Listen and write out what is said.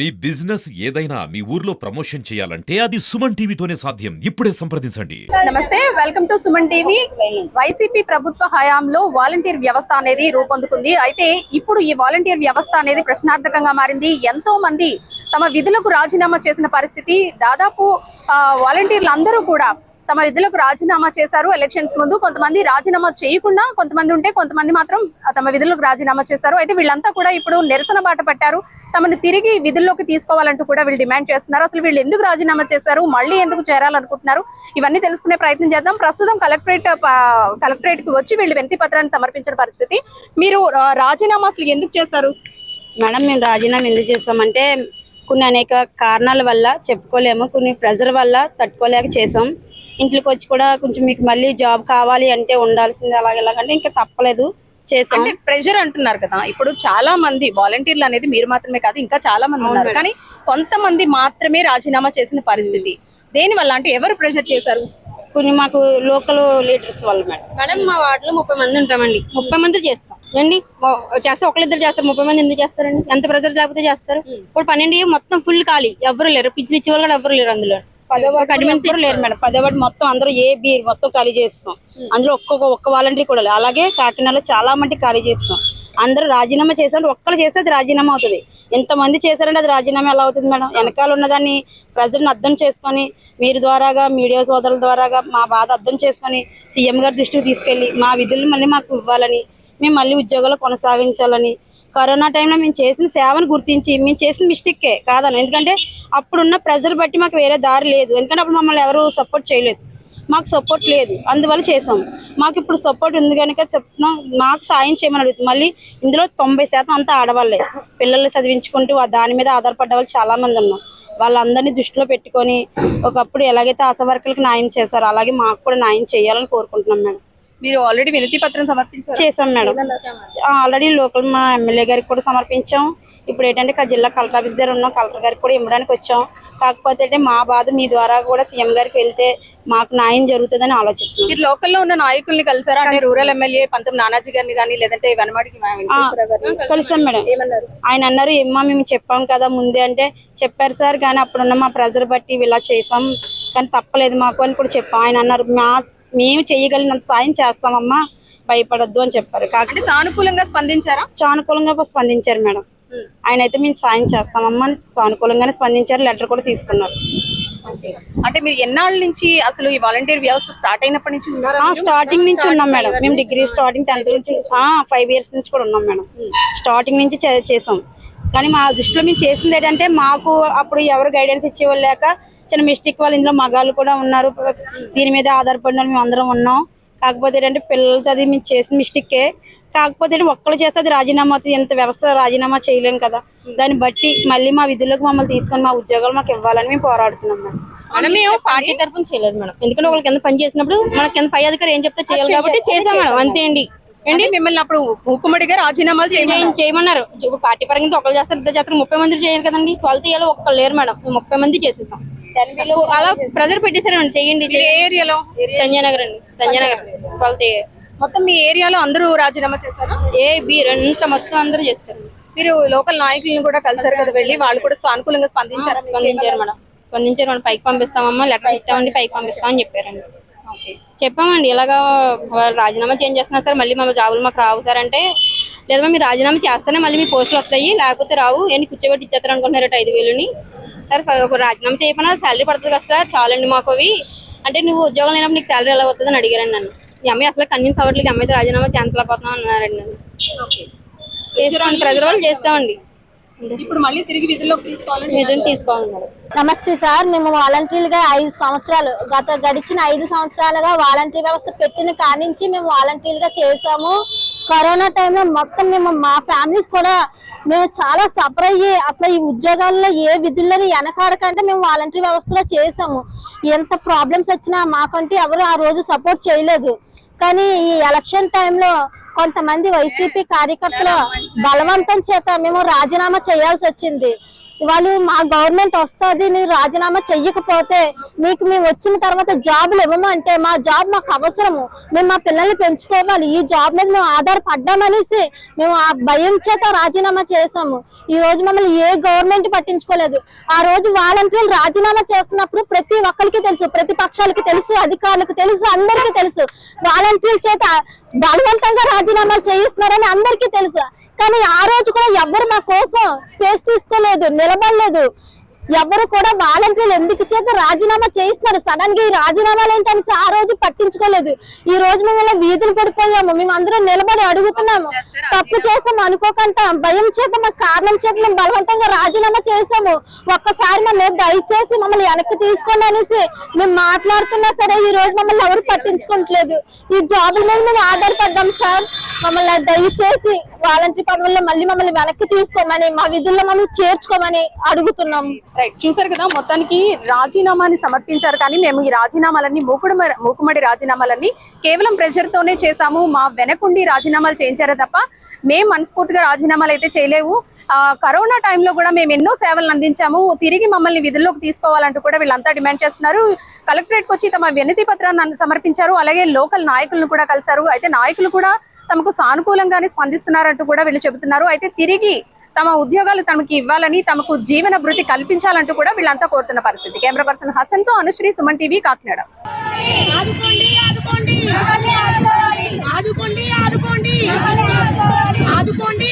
మీ business ఏదైనా మీ ఊర్లో promotion చేయాలంటే అది సుమన్ టీవీతోనే సాధ్యం. ఇప్పుడే సంప్రదించండి. నమస్తే, welcome to Suman TV. YCP ప్రభుత్వ హయాంలో వాలంటీర్ వ్యవస్థ అనేది రూపొందుకుంది. అయితే ఇప్పుడు ఈ వాలంటీర్ వ్యవస్థ అనేది ప్రశ్నార్థకంగా మారింది. ఎంతో మంది తమ విధులకు రాజీనామా చేసిన పరిస్థితి. దాదాపు వాలంటీర్లు అందరూ కూడా తమ విధులకు రాజీనామా చేశారు. ఎలక్షన్స్ ముందు కొంతమంది రాజీనామా చేయకుండా కొంతమంది ఉంటే కొంతమంది మాత్రం తమ విధులకు రాజీనామా చేశారు. అయితే వీళ్ళంతా కూడా ఇప్పుడు నిరసన బాట పట్టారు. తమను తిరిగి విధుల్లోకి తీసుకోవాలంటూ కూడా వీళ్ళు డిమాండ్ చేస్తున్నారు. అసలు వీళ్ళు ఎందుకు రాజీనామా చేశారు, మళ్ళీ ఎందుకు చేరాలనుకుంటున్నారు, ఇవన్నీ తెలుసుకునే ప్రయత్నం చేద్దాం. ప్రస్తుతం కలెక్టరేట్ కు వచ్చి వీళ్ళు వినతి పత్రాన్ని సమర్పించిన పరిస్థితి. మీరు రాజీనామా అసలు ఎందుకు చేశారు? మేడం, మేము రాజీనామా ఎందుకు చేస్తామంటే కొన్ని అనేక కారణాల వల్ల చెప్పుకోలేము, కొన్ని ప్రెజర్ వల్ల తట్టుకోలేక చేసాం. ఇంట్లోకి వచ్చి కూడా కొంచెం మీకు మళ్ళీ జాబ్ కావాలి అంటే ఉండాల్సింది అలాగెలాగంటే ఇంకా తప్పలేదు చేసాం. అంటే ప్రెషర్ అంటున్నారు కదా, ఇప్పుడు చాలా మంది వాలంటీర్లు అనేది మీరు మాత్రమే కాదు, ఇంకా చాలా మంది ఉన్నారు. కానీ కొంతమంది మాత్రమే రాజీనామా చేసిన పరిస్థితి. దేని వల్ల అంటే ఎవరు ప్రెషర్ చేశారు? కొన్ని మాకు లోకల్ లీడర్స్ వల్ల. మేడం మా వార్డులో 30 మంది ఉంటామండి. 30 మంది చేస్తాం అండి. చేస్తే ఒకళ్ళిద్దరు చేస్తారు, 30 మంది ఎందుకు చేస్తారండి? ఎంత ప్రెజర్ లేకపోతే చేస్తారు. ఇప్పుడు 12 మొత్తం ఫుల్ ఖాళీ, ఎవరు లేరు. పిచ్చి ఇచ్చే వాళ్ళు కూడా ఎవరు లేరు. అందులో 10వ లేరు మేడం. 10వ వార్డు మొత్తం అందరూ మొత్తం ఖాళీ చేస్తాం. అందులో ఒక్క వాలంటీర్ కూడా లేదు. అలాగే కాకినాడలో చాలా మంది ఖాళీ చేస్తాం. అందరూ రాజీనామా చేశారంటే ఒక్కరు చేస్తే అది రాజీనామా అవుతుంది. ఎంతమంది చేశారంటే అది రాజీనామా ఎలా అవుతుంది మేడం? వెనకాల ఉన్నదాన్ని ప్రజలను అర్థం చేసుకొని మీరు ద్వారాగా మీడియా సోదరుల ద్వారాగా మా బాధ అర్థం చేసుకొని సీఎం గారి దృష్టికి తీసుకెళ్ళి మా విధులు మళ్ళీ మాకు ఇవ్వాలని, మేము మళ్ళీ ఉద్యోగాలు కొనసాగించాలని, కరోనా టైంలో మేము చేసిన సేవను గుర్తించి మేము చేసిన మిస్టేకే కాదని, ఎందుకంటే అప్పుడున్న ప్రెజర్ బట్టి మాకు వేరే దారి లేదు. ఎందుకంటే అప్పుడు మమ్మల్ని ఎవరు సపోర్ట్ చేయలేదు, మాకు సపోర్ట్ లేదు, అందువల్ల చేసాం. మాకు ఇప్పుడు సపోర్ట్ ఉంది కనుక చెప్తున్నాం, మాకు సాయం చేయమని అడుగుతుంది. మళ్ళీ ఇందులో 90% అంతా ఆడవాళ్ళే. పిల్లలు చదివించుకుంటూ దాని మీద ఆధారపడ్డ వాళ్ళు చాలా మంది ఉన్నాం. వాళ్ళందరినీ దృష్టిలో పెట్టుకొని ఒకప్పుడు ఎలాగైతే ఆశా వర్కర్లకు న్యాయం చేశారో అలాగే మాకు కూడా న్యాయం చేయాలని కోరుకుంటున్నాం మేడం. మీరు ఆల్రెడీ వినతి పత్రం సమర్పించారు? చేసాం మేడం. ఆల్రెడీ లోకల్ మా ఎమ్మెల్యే గారికి కూడా సమర్పించాం. ఇప్పుడు ఏంటంటే జిల్లా కలెక్టర్ ఆఫీస్ దగ్గర ఉన్నాం, కలెక్టర్ గారికి కూడా ఇవ్వడానికి వచ్చాం. కాకపోతే అంటే మా బాధ మీ ద్వారా కూడా సీఎం గారికి వెళ్తే మాకు న్యాయం జరుగుతుందని ఆలోచిస్తున్నాం. మీరు లోకల్లో ఉన్న నాయకుల్ని కలిసారా? అంటే రూరల్ ఎమ్మెల్యే పంతం నానాజీ గారిని కానీ లేదంటే వనమాడికి కలిసాం మేడం. ఆయన అన్నారు, ఏమ్మా మేము చెప్పాం కదా ముందే అంటే, చెప్పారు సార్ కానీ అప్పుడున్న మా ప్రెజర్ బట్టి ఇలా చేసాం కానీ తప్పలేదు మాకు అని కూడా చెప్పాం. ఆయన అన్నారు, మేము చేయగలిగినంత సాయం చేస్తామమ్మా, భయపడద్దు అని చెప్పారు. కాకపోతే సానుకూలంగా స్పందించారా? సానుకూలంగా స్పందించారు మేడం. ఆయన అయితే మేము సాయం చేస్తామమ్మా సానుకూలంగానే స్పందించారు. లెటర్ కూడా తీసుకున్నారు. అంటే మీరు ఎన్నాళ్ళ నుంచి అసలు ఈ వాలంటీర్ వ్యవస్థ స్టార్ట్ అయినప్పటి నుంచి స్టార్టింగ్ నుంచి ఉన్నాం మేడం. మేము డిగ్రీ స్టార్టింగ్ 10th నుంచి 5 years నుంచి కూడా ఉన్నాం మేడం. స్టార్టింగ్ నుంచి చేసాం. కానీ మా దృష్టిలో మేము చేసింది ఏంటంటే, మాకు అప్పుడు ఎవరు గైడెన్స్ ఇచ్చేవాళ్ళు లేక చిన్న మిస్టేక్ వాళ్ళు, ఇందులో మగాళ్ళు కూడా ఉన్నారు, దీని మీద ఆధారపడిన మేము అందరం ఉన్నాం. కాకపోతే ఏంటంటే పిల్లలతో అది మేము చేసిన మిస్టేకే. కాకపోతే ఒక్కళ్ళు చేస్తే అది రాజీనామా అవుతుంది. ఎంత వ్యవస్థ రాజీనామా చేయలేం కదా. దాన్ని బట్టి మళ్ళీ మా విధులకు మమ్మల్ని తీసుకొని మా ఉద్యోగాలు మాకు ఇవ్వాలని మేము పోరాడుతున్నాం మేడం. మేడం మేము పార్టీ తరఫున చేయలేదు మేడం. ఎందుకంటే వాళ్ళకి కింద పని చేసినప్పుడు మన కింద పై అధికారి ఏం చెప్తే చేయాలి కాబట్టి చేసాం మేడం, అంతే అండి. మిమ్మల్ని అప్పుడు మూకుమ్మడిగా రాజీనామాలు చేయమన్నారు. ఇప్పుడు పార్టీ పరంగా ఒకళ్ళు చేస్తారు, ఇద్దరు చేస్తారు, 30 మంది చేయరు కదండి. 12 ఏళ్ళు ఒక్కళ్ళు లేరు మేడం. 30 మంది చేసేసాం. అలా ప్రెజర్ పెట్టేసారు చేయండి. ఏరియాలో సంజయ్ నగర్ అండి, సంజయ్ నగర్ 12 మొత్తం మీ ఏరియాలో అందరూ రాజీనామా చేస్తారా? మొత్తం అందరూ చేస్తారు. మీరు లోకల్ నాయకులను కూడా కలిసారు కదా వెళ్ళి, వాళ్ళు కూడా సానుకూలంగా స్పందించారు మేడం. స్పందించారు మేడం. పైకి పంపిస్తామమ్మా, లెటర్ ఇస్తామండి, పైకి పంపిస్తామని చెప్పారండి. చెప్పామండి ఇలాగా రాజీనామా చేంజ్ చేస్తున్నారు సార్, మళ్ళీ మా జాబులు మాకు రావు సార్ అంటే, లేదా మీరు రాజీనామా చేస్తేనే మళ్ళీ మీ పోస్టులు వస్తాయి, లేకపోతే రావు, ఎన్ని కూర్చోబెట్టి ఇచ్చేస్తారు అనుకుంటున్నారు 5,000ని సార్. ఒక రాజీనామా చేయకపోయినా శాలరీ పడుతుంది కదా సార్, చాలండి మాకు అవి అంటే, నువ్వు ఉద్యోగం లేనప్పుడు నీకు శాలరీ ఎలా వస్తుందని అడిగారండి నన్ను. ఈ అమ్మాయి అసలు కన్విన్స్ అవ్వట్లేదు, అమ్మాయితో రాజీనామా ఛాన్సల్ అయిపోతున్నాం అన్నారండి నన్ను. చేసామండి, ప్రజల వాళ్ళు చేస్తామండి. ఇప్పుడు మళ్ళీ తిరిగి విధుల్లోకి తీసుకోవాలి. నమస్తే సార్, మేము వాలంటీర్లుగా 5 సంవత్సరాలు గడిచిన 5 సంవత్సరాలుగా వాలంటీర్ వ్యవస్థ పెట్టిన కానించి మేము వాలంటీర్లుగా చేసాము. కరోనా టైంలో మొత్తం మేము మా ఫ్యామిలీస్ కూడా మేము చాలా సఫర్ అయ్యి అసలు ఈ ఉద్యోగాల్లో ఏ విధుల్లోని వెనకాడకంటే మేము వాలంటీర్ వ్యవస్థలో చేసాము. ఎంత ప్రాబ్లమ్స్ వచ్చినా మాకంటే ఎవరు ఆ రోజు సపోర్ట్ చేయలేదు. కానీ ఈ ఎలక్షన్ టైంలో కొంతమంది వైసీపీ కార్యకర్తలు బలవంతం చేత మేము రాజీనామా చేయాల్సి వచ్చింది. వాళ్ళు మా గవర్నమెంట్ వస్తుంది మీరు రాజీనామా చెయ్యకపోతే మీకు మేము వచ్చిన తర్వాత జాబులు ఇవ్వమంటే మా జాబ్ మాకు అవసరము, మేము మా పిల్లల్ని పెంచుకోవాలి, ఈ జాబ్ మీద మేము ఆధారపడ్డామనేసి మేము ఆ భయం చేత రాజీనామా చేసాము. ఈ రోజు మమ్మల్ని ఏ గవర్నమెంట్ పట్టించుకోలేదు. ఆ రోజు వాలంటీర్లు రాజీనామా చేస్తున్నప్పుడు ప్రతి ఒక్కరికి తెలుసు, ప్రతిపక్షాలకి తెలుసు, అధికారులకు తెలుసు, అందరికీ తెలుసు వాలంటీర్ల చేత బలవంతంగా రాజీనామాలు చేయిస్తున్నారని అందరికీ తెలుసు. కానీ ఆ రోజు కూడా ఎవ్వరు మా కోసం స్పేస్ తీసుకోలేదు, నిలబడలేదు. ఎవరు కూడా వాలంటీర్లు ఎందుకు చేత రాజీనామా చేయిస్తున్నారు, సడన్ గా ఈ రాజీనామాలు ఏంటని ఆ రోజు పట్టించుకోలేదు. ఈ రోజు మేము వీధులు పడిపోయాము, మేము అందరం నిలబడి అడుగుతున్నాము, తప్పు చేసాము అనుకోకుండా భయం చేత మా కారణం చేత మేము బలవంతంగా రాజీనామా చేసాము. ఒక్కసారి మమ్మల్ని దయచేసి మమ్మల్ని వెనక్కి తీసుకోండి అనేసి మేము మాట్లాడుతున్నా సరే ఈ రోజు మమ్మల్ని ఎవరు పట్టించుకోవట్లేదు. ఈ జాబ్ మీద మేము ఆధారపడ్డాం సార్, మమ్మల్ని దయచేసి వాలంటీర్ పదవుల్లో మళ్ళీ మమ్మల్ని వెనక్కి తీసుకోమని, మా విధుల్లో మమ్మల్ని చేర్చుకోమని అడుగుతున్నాం. రైట్, చూసారు కదా, మొత్తానికి రాజీనామాని సమర్పించారు. కానీ మేము ఈ రాజీనామాలన్నీ మూకుమ్మడి రాజీనామాలన్నీ కేవలం ప్రెషర్ తోనే చేశాము, మా వెనకుండి రాజీనామాలు చేయించారే తప్ప మేము మనస్ఫూర్తిగా రాజీనామాలు అయితే చేయలేవు. కరోనా టైంలో కూడా మేము ఎన్నో సేవలను అందించాము, తిరిగి మమ్మల్ని విధుల్లోకి తీసుకోవాలంటూ కూడా వీళ్ళంతా డిమాండ్ చేస్తున్నారు. కలెక్టరేట్కి వచ్చి తమ వినతి పత్రాన్ని సమర్పించారు, అలాగే లోకల్ నాయకులను కూడా కలిశారు. అయితే నాయకులు కూడా తమకు సానుకూలంగానే స్పందిస్తున్నారంటూ కూడా వీళ్ళు చెబుతున్నారు. అయితే తిరిగి తమ ఉద్యోగాలు తమకి ఇవ్వాలని, తమకు జీవన భృతి కల్పించాలంటూ కూడా వీళ్ళంతా కోరుతున్న పరిస్థితి. కెమెరా పర్సన్ హసన్ తో అనుశ్రీ, సుమన్ టీవీ, కాకినాడ. ఆదుకోండి ఆదుకోండి ఆదుకోండి ఆదుకోండి ఆదుకోండి